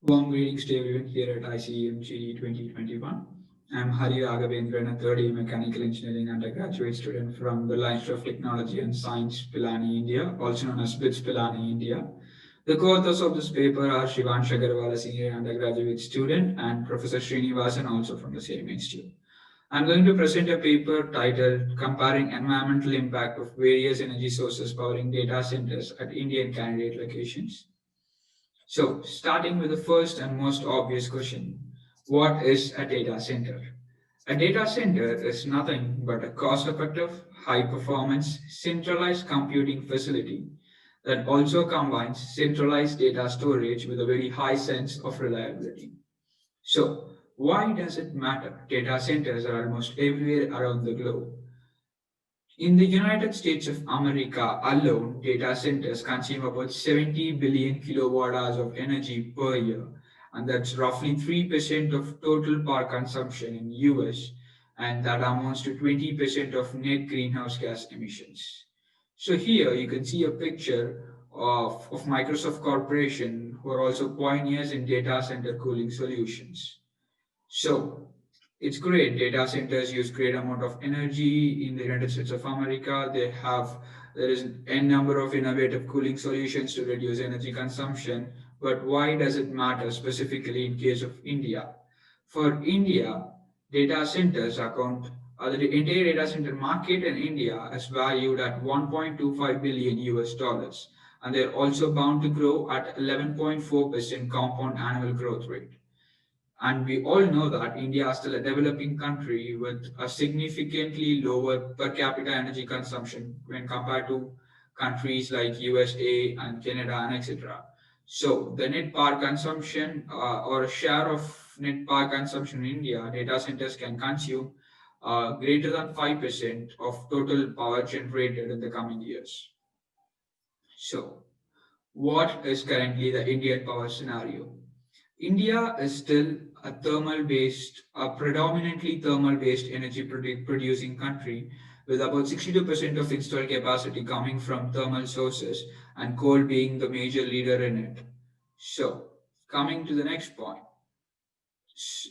Warm greetings to everyone here at ICEMG 2021. I'm Hari Raghavendran, a third year mechanical engineering undergraduate student from the Institute of Technology and Science, Pilani, India, also known as BITS Pilani, India. The co-authors of this paper are Shivansh Agarwal, a senior undergraduate student, and Professor Srinivasan, also from the same institute. I'm going to present a paper titled Comparing Environmental Impact of Various Energy Sources Powering Data Centers at Indian Candidate Locations. So, starting with the first and most obvious question, what is a data center? A data center is nothing but a cost effective, high performance, centralized computing facility that also combines centralized data storage with a very high sense of reliability. So, why does it matter? Data centers are almost everywhere around the globe. In the United States of America alone, data centers consume about 70 billion kilowatt hours of energy per year, and that's roughly 3% of total power consumption in US, and that amounts to 20% of net greenhouse gas emissions. So here you can see a picture of Microsoft Corporation, who are also pioneers in data center cooling solutions. So it's great. Data centers use great amount of energy in the United States of America. There is n number of innovative cooling solutions to reduce energy consumption. But why does it matter specifically in case of India? For India, data centers account the entire data center market in India is valued at 1.25 billion US dollars, and they're also bound to grow at 11.4% compound annual growth rate. And we all know that India is still a developing country with a significantly lower per capita energy consumption when compared to countries like USA and Canada and etc. So the net power consumption or share of net power consumption in India, data centers can consume greater than 5% of total power generated in the coming years. So what is currently the Indian power scenario? India is still a predominantly thermal based energy producing country with about 62% of installed capacity coming from thermal sources and coal being the major leader in it. So, coming to the next point.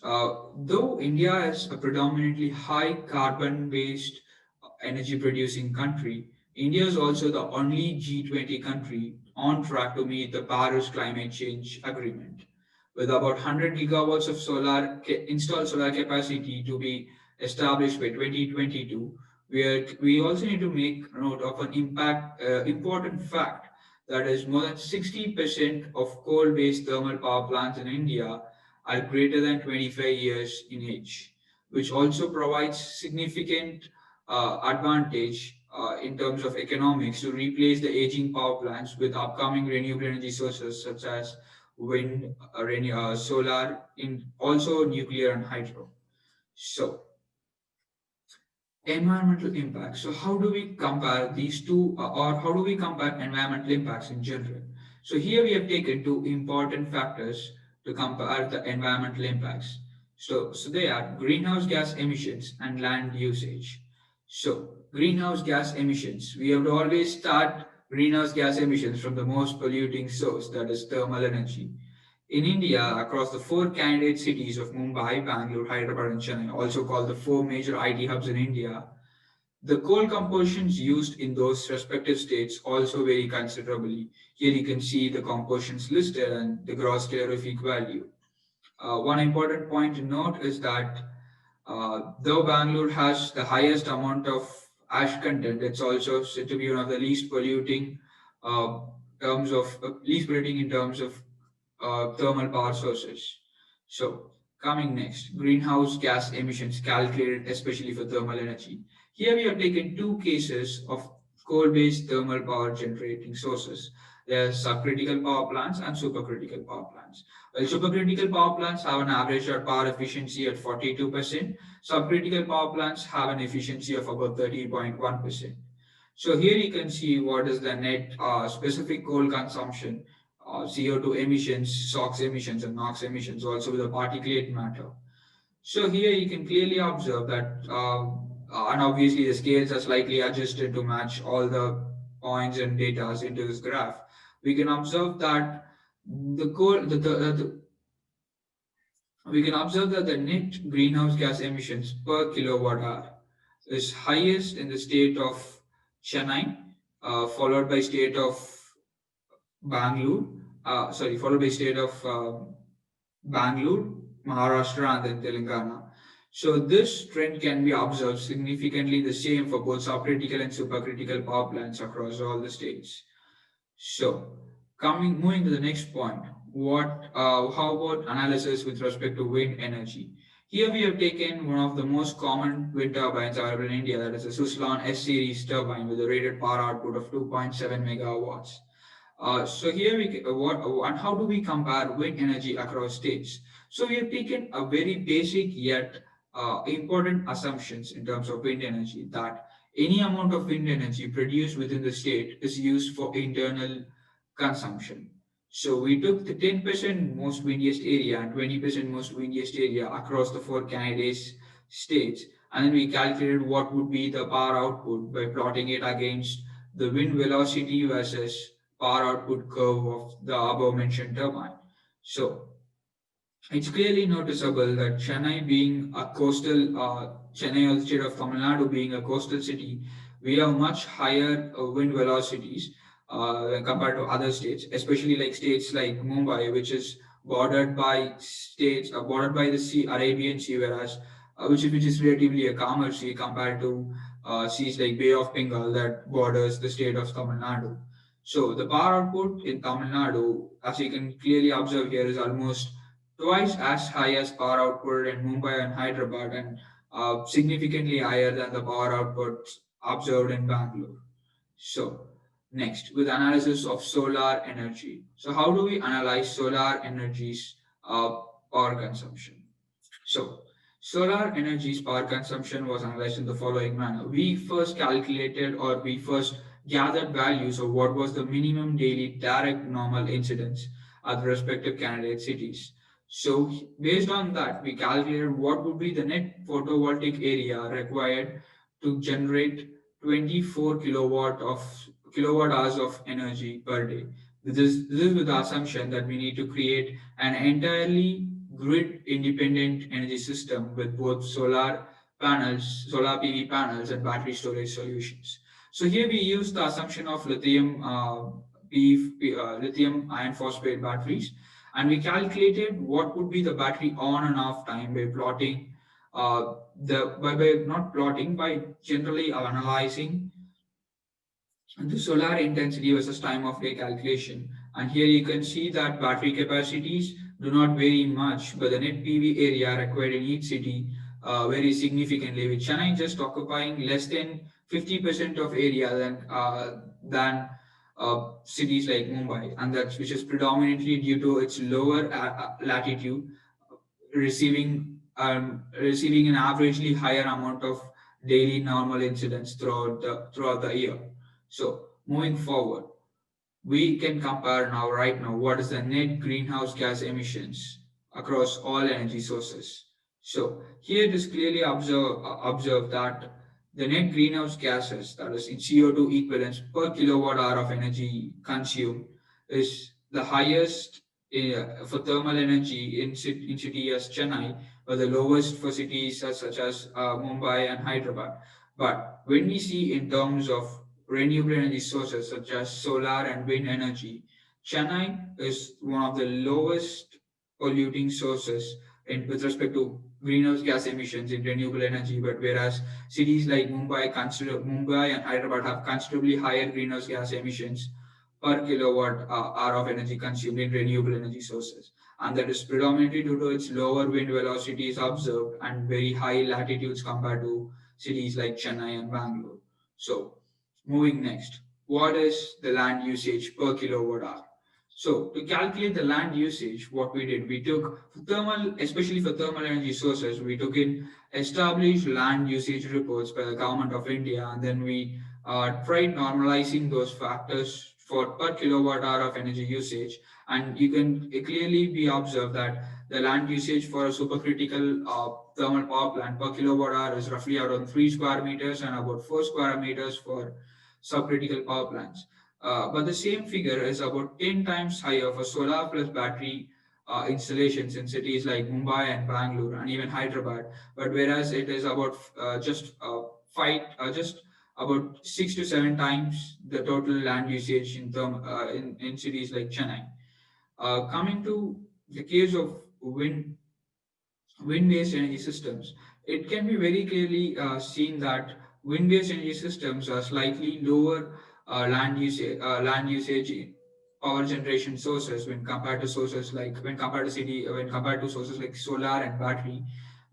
Though India is a predominantly high carbon based energy producing country, India is also the only G20 country on track to meet the Paris Climate Change Agreement. With about 100 gigawatts of installed solar capacity to be established by 2022, we also need to make note of an important fact that is more than 60% of coal-based thermal power plants in India are greater than 25 years in age, which also provides significant advantage in terms of economics to replace the aging power plants with upcoming renewable energy sources such as wind, solar, in also nuclear and hydro. So, environmental impacts. So, how do we compare these two, or how do we compare environmental impacts in general? So, here we have taken two important factors to compare the environmental impacts. So they are greenhouse gas emissions and land usage. So, greenhouse gas emissions. We have to always start greenhouse gas emissions from the most polluting source, that is thermal energy. In India, across the four candidate cities of Mumbai, Bangalore, Hyderabad, and Chennai, also called the four major IT hubs in India, the coal compositions used in those respective states also vary considerably. Here you can see the compositions listed and the gross calorific value. One important point to note is that though Bangalore has the highest amount of ash content, it's also said to be one of the uh, least polluting in terms of thermal power sources. So, coming next, greenhouse gas emissions calculated especially for thermal energy. Here we have taken two cases of coal-based thermal power generating sources. There are subcritical power plants and supercritical power plants. Well, supercritical power plants have an average power efficiency at 42%. Subcritical power plants have an efficiency of about 30.1%. So here you can see what is the net specific coal consumption, CO2 emissions, SOx emissions, and NOx emissions, also with the particulate matter. So here you can clearly observe that, and obviously the scales are slightly adjusted to match all the points and data into this graph. We can observe that the coal, we can observe that the net greenhouse gas emissions per kilowatt hour is highest in the state of Chennai, followed by state of Bangalore, followed by state of Bangalore, Maharashtra, and then Telangana. So this trend can be observed significantly the same for both subcritical and supercritical power plants across all the states. So, moving to the next point, how about analysis with respect to wind energy? Here we have taken one of the most common wind turbines available in India, that is a Suzlon S series turbine with a rated power output of 2.7 megawatts. So here and how do we compare wind energy across states? So we have taken a very basic yet important assumptions in terms of wind energy, that any amount of wind energy produced within the state is used for internal consumption. So we took the 10% most windiest area and 20% most windiest area across the four Canadian states, and then we calculated what would be the power output by plotting it against the wind velocity versus power output curve of the above mentioned turbine. So it's clearly noticeable that Chennai, or the state of Tamil Nadu, being a coastal city, we have much higher wind velocities compared to other states, especially like states like Mumbai, which is bordered by the sea, Arabian Sea, whereas which is relatively a calmer sea compared to seas like Bay of Bengal that borders the state of Tamil Nadu. So the power output in Tamil Nadu, as you can clearly observe here, is almost twice as high as power output in Mumbai and Hyderabad, and significantly higher than the power output observed in Bangalore. So, next, with analysis of solar energy. So, how do we analyze solar energy's power consumption? So, solar energy's power consumption was analyzed in the following manner. We first gathered values of what was the minimum daily direct normal incidence at the respective candidate cities. So, based on that, we calculated what would be the net photovoltaic area required to generate 24 kilowatt hours of energy per day. This is with the assumption that we need to create an entirely grid independent energy system with both solar PV panels, and battery storage solutions. So here we use the assumption of lithium iron phosphate batteries, and we calculated what would be the battery on and off time by plotting by not plotting, by generally analyzing the solar intensity versus time of day calculation. And here you can see that battery capacities do not vary much, but the net PV area required in each city varies significantly, with Chennai just occupying less than 50% of area than cities like Mumbai, and that's which is predominantly due to its lower latitude, receiving an averagely higher amount of daily normal incidence throughout the year. So moving forward, we can compare right now what is the net greenhouse gas emissions across all energy sources. So here it is clearly observed that the net greenhouse gases, that is in CO2 equivalents per kilowatt hour of energy consumed, is the highest for thermal energy in city as Chennai, but the lowest for cities such as Mumbai and Hyderabad. But when we see in terms of renewable energy sources such as solar and wind energy, Chennai is one of the lowest polluting sources with respect to greenhouse gas emissions in renewable energy. But whereas cities like Mumbai and Hyderabad have considerably higher greenhouse gas emissions per kilowatt hour of energy consumed in renewable energy sources. And that is predominantly due to its lower wind velocities observed and very high latitudes compared to cities like Chennai and Bangalore. So, moving next, what is the land usage per kilowatt hour? So, to calculate the land usage, what we did, we took especially for thermal energy sources, we took in established land usage reports by the Government of India, and then we tried normalizing those factors for per kilowatt hour of energy usage. And you can clearly be observed that the land usage for a supercritical thermal power plant per kilowatt hour is roughly around 3 square meters and about 4 square meters for subcritical power plants. But the same figure is about 10 times higher for solar plus battery installations in cities like Mumbai and Bangalore and even Hyderabad. But whereas it is about just about 6 to 7 times the total land usage in cities like Chennai. Coming to the case of wind-based energy systems, it can be very clearly seen that wind-based energy systems are slightly lower land usage power generation sources when compared to sources like when compared to sources like solar and battery,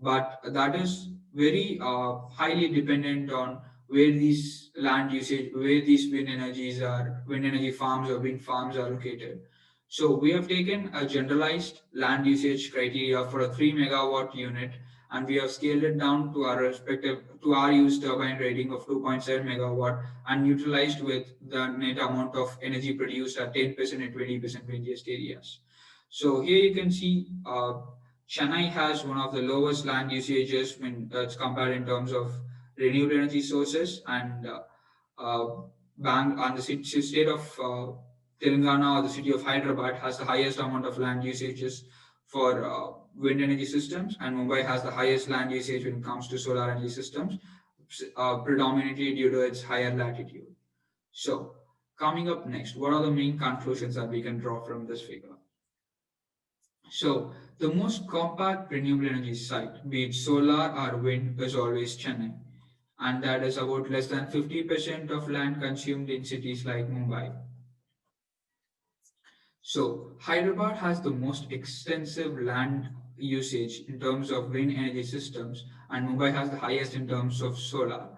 but that is very highly dependent on where these wind energy farms or wind farms are located. So we have taken a generalized land usage criteria for a 3 megawatt unit, and we have scaled it down to our use turbine rating of 2.7 megawatt and neutralized with the net amount of energy produced at 10% and 20% windiest areas. So here you can see Chennai has one of the lowest land usages when it's compared in terms of renewable energy sources, and the state of Telangana or the city of Hyderabad has the highest amount of land usages for wind energy systems, and Mumbai has the highest land usage when it comes to solar energy systems, predominantly due to its higher latitude. So, coming up next, what are the main conclusions that we can draw from this figure? So, the most compact renewable energy site, be it solar or wind, is always Chennai, and that is about less than 50% of land consumed in cities like Mumbai. So, Hyderabad has the most extensive land usage in terms of wind energy systems, and Mumbai has the highest in terms of solar.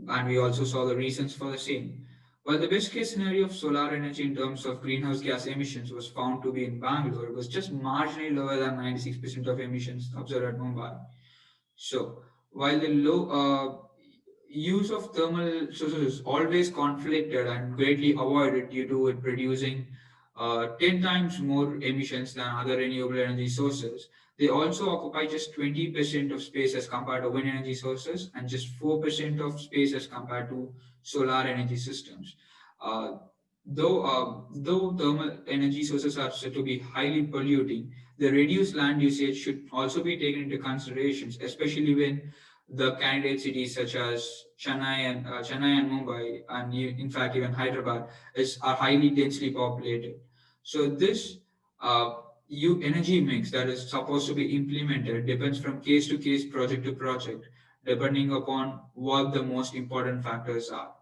And we also saw the reasons for the same. While the best case scenario of solar energy in terms of greenhouse gas emissions was found to be in Bangalore, it was just marginally lower than 96% of emissions observed at Mumbai. So, while the low use of thermal sources is always conflicted and greatly avoided due to it producing 10 times more emissions than other renewable energy sources, they also occupy just 20% of space as compared to wind energy sources and just 4% of space as compared to solar energy systems. Uh, though thermal energy sources are said to be highly polluting, the reduced land usage should also be taken into considerations, especially when the candidate cities such as Chennai and Mumbai, and in fact even Hyderabad, are highly densely populated. So this uh, energy mix that is supposed to be implemented depends from case to case, project to project, depending upon what the most important factors are.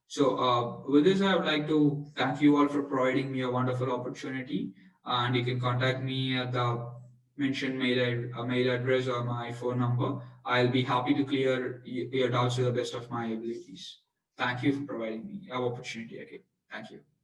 So, with this, I would like to thank you all for providing me a wonderful opportunity. And you can contact me at the mentioned mail address or my phone number. I'll be happy to clear your doubts to the best of my abilities. Thank you for providing me an opportunity again. Thank you.